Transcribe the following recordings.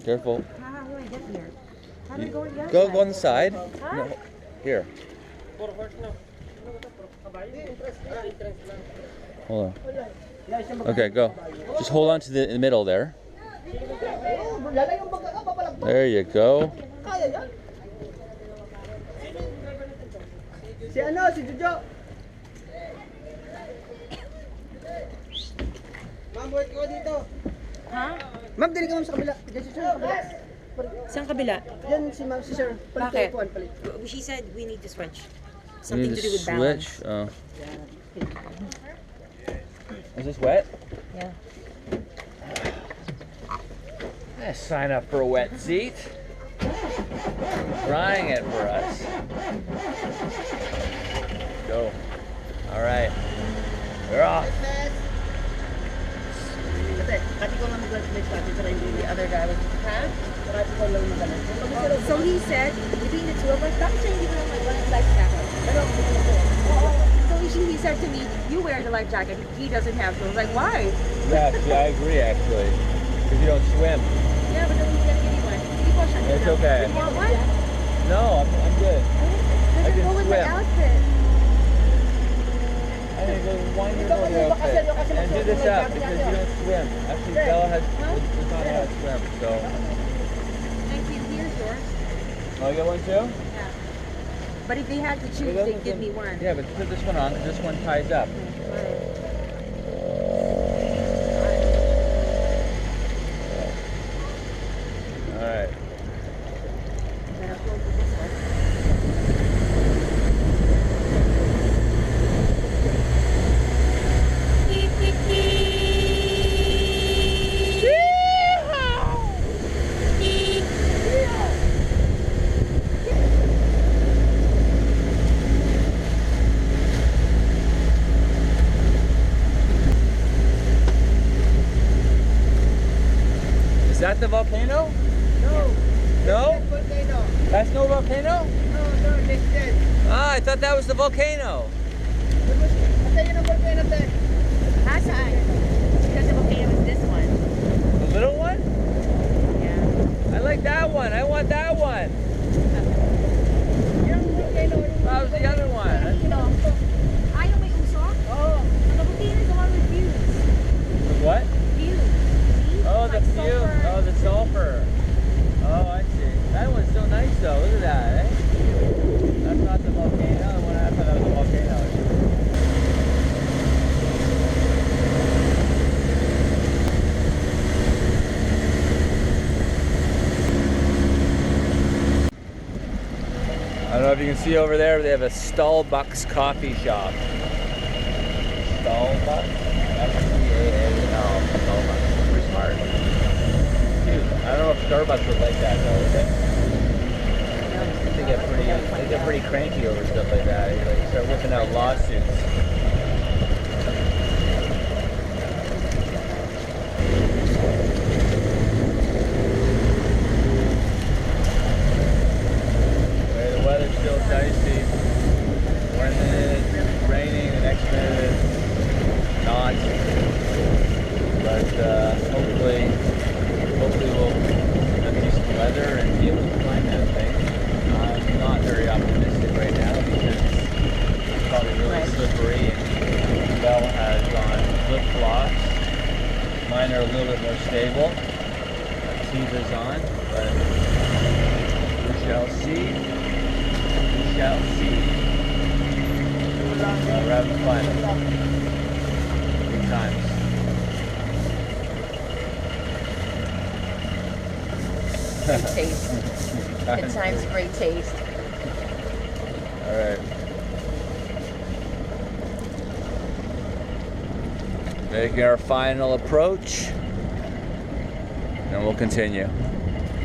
Careful. How do I get here? How do I go again? Go on the side. No, here. Hold on. Okay, go. Just hold on to the middle there. There you go. Si ano, si Jojo. Ma'am, wait ko dito. Ha? Ma'am, dali ka ma'am sa kabila. Diyan si sir, sa kabila. Saan kabila? Diyan si ma'am, si sir. Bakit? Palit. She said we need to switch. You Something need to do with switch. balance. Oh. Is this wet? Yeah. Sign up for a wet seat. Trying it for us. Go. All right. We're off. The other guy was, huh? So he said, between the two of us, bakit siya hindi mo naman life jacket? So he said to me, you wear the life jacket, he doesn't have to. I was like, why? Yes, yeah, I agree actually. Because you don't swim. Yeah, but then he's gonna give me one. Sige po siya. It's okay. You want one? No, I'm good. Doesn't can go with my swim. outfit. I think there's one year old outfit. And do this up because you don't swim. Actually, Bella does not know how to swim, so. Thank you. Here's yours. Oh, you get one too? Yeah. But if they had to choose, they'd give me one. Yeah, but put this one on because this one ties up. All right. Is that the volcano? No. No? Volcano. That's no volcano? No, next day. Ah, I thought that was the volcano. Ate, yun ang volcano, ate. Hasaan? Because the volcano is this one. The little one? Yeah. I like that one. I want that one. Yung volcano. That was the other one. Ayaw may usok? Oo. The volcano is the one with views. The what? Views. See? Oh, the Like fume. sulfur. Oh, the sulfur. Oh, I see. That one's so nice though. Look at that, eh? That's not the volcano. The one I thought that was a volcano. I don't know if you can see over there, they have a Starbucks coffee shop. Starbucks? S-T-A-A-L. Starbucks. Pretty smart. Dude, I don't know if Starbucks would like that though, would they? They get pretty cranky over stuff like that. You like start whipping out lawsuits. The weather's still dicey. One minute it's raining, the next minute it's not. But hopefully we'll have decent weather and be able to climb that thing. I'm not very optimistic right now because it's probably really slippery and Belle has on flip-flops. Mine are a little bit more stable. Tiva's on, but we shall see. We shall see. We're having fun. Good times. Great taste. At times, great taste. All right. Making our final approach, and we'll continue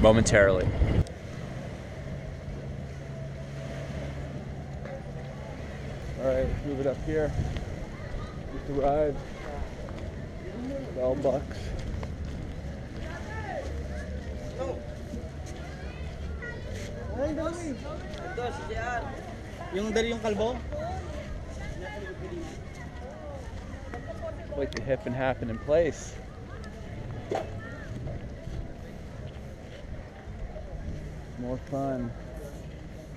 momentarily. All right, let's move it up here. Just arrived. Starbucks. Ito, si JR. Yung dali yung kalbo? Quite the hip and happen in place. More fun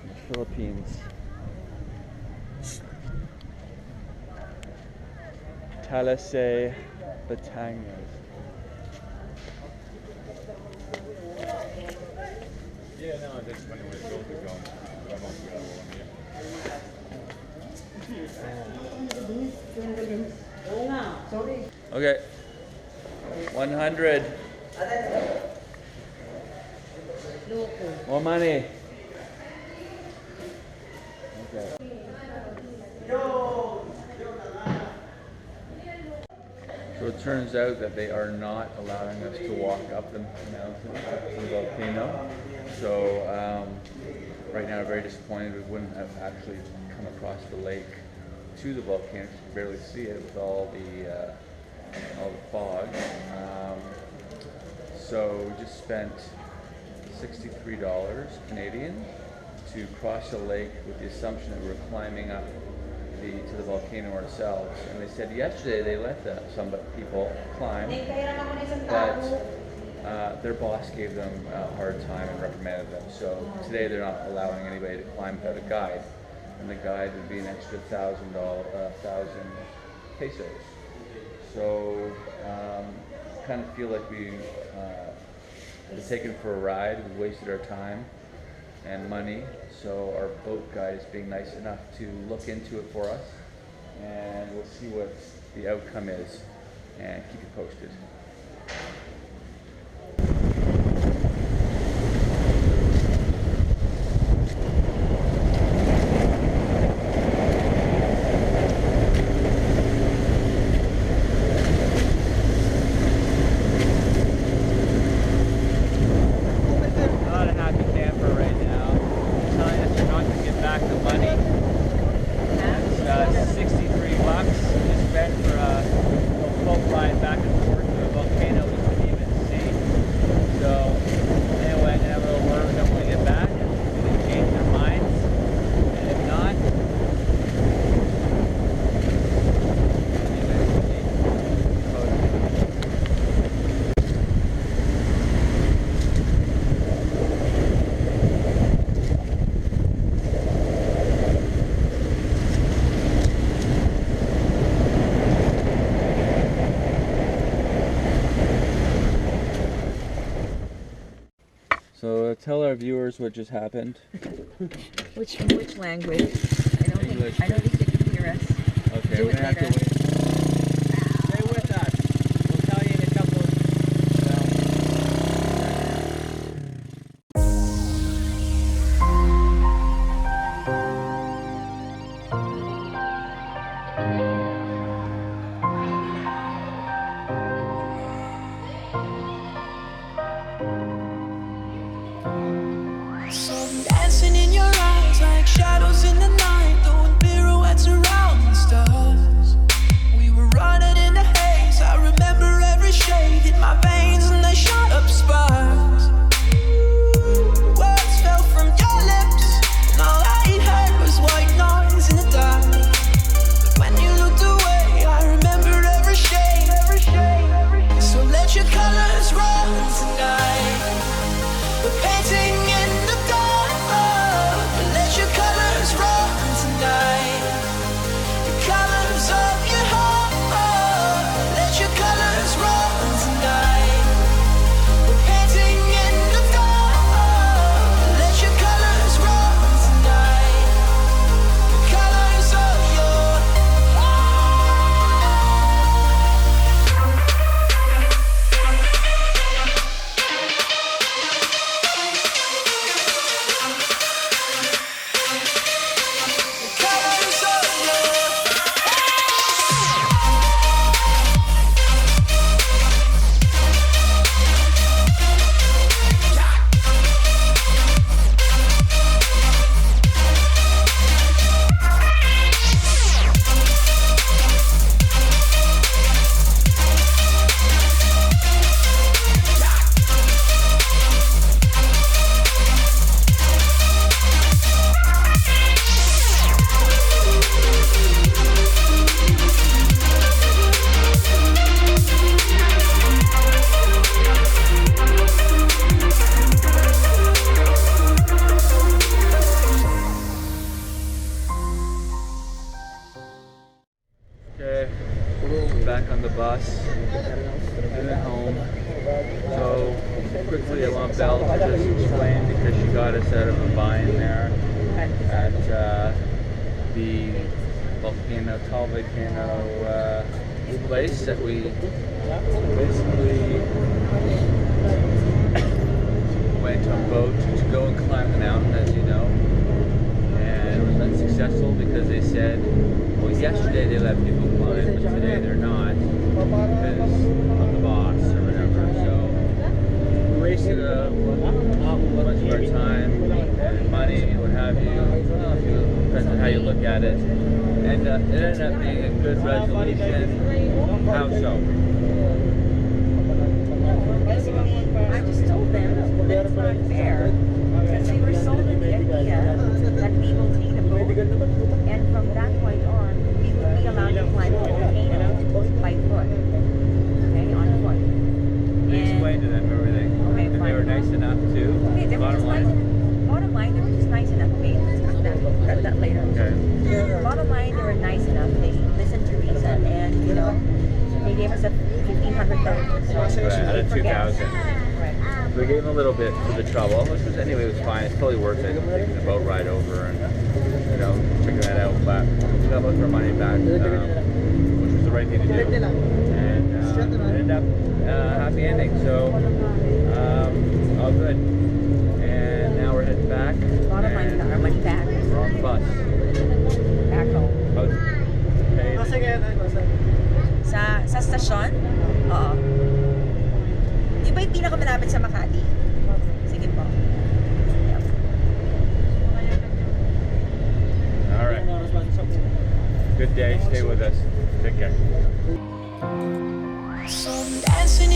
in the Philippines. Talisay, Batangas. Yeah, no, that's when it was built to go. Okay. 100. More money. Okay. So it turns out that they are not allowing us to walk up the mountain, up the volcano. So right now I'm very disappointed we wouldn't have actually come across the lake to the volcano. You can barely see it with all the fog. So we just spent $63 Canadian to cross a lake with the assumption that we were climbing up to the volcano ourselves. And they said yesterday they let some people climb, but their boss gave them a hard time and reprimanded them. So today they're not allowing anybody to climb without a guide, and the guide would be an extra $1,000 pesos. So kind of feel like we were taken for a ride. We wasted our time and money. So our boat guide is being nice enough to look into it for us, and we'll see what the outcome is and keep you posted. So tell our viewers what just happened. Which language? I don't think they can hear us. Okay, Do we're it gonna have to later. wait. Stay with us. We'll tell you in a couple of Sun dancing in your eyes like shadows in the night, throwing pirouettes around the stars. quickly, I want Belle to just explain because she got us out of a bind there at the Taal Volcano place that we basically went on boat to go and climb the mountain, as you know, and it was unsuccessful because they said, well, yesterday they let people climb, but today they're not because of the boss or whatever. So we wasted a bunch of our time and money and what have you. Depends on how you look at it. And it ended up being a good resolution. How so? Basically, I just told them that it's not fair because they were sold the idea that we will take a boat, and from that point on, we will be allowed to climb the volcano by foot. Okay, on foot. We explained to them everything. Okay, And they fine. were nice enough too. Okay, they were just nice. Bottom line, they were just nice enough. Okay, let's cut that later. Okay. Bottom line, they were nice enough. They listened to reason, and you know, they gave us a $1,500. So Right, out of 2,000. Right. We gave them a little bit for the trouble, which was anyway was fine. It's totally worth it taking the boat ride over and checking that out. But we got most of our money back, which was the right thing to do. And it ended up happy ending. So all good. And now we're heading back. Bottom line, we got our money back. We're on the bus. Back home. Okay. Sa stasyon? Oo. Di ba yung pinakamalapit sa Makati? Sige po. Yep. All right. Good day. Stay with us. Take care. Dancing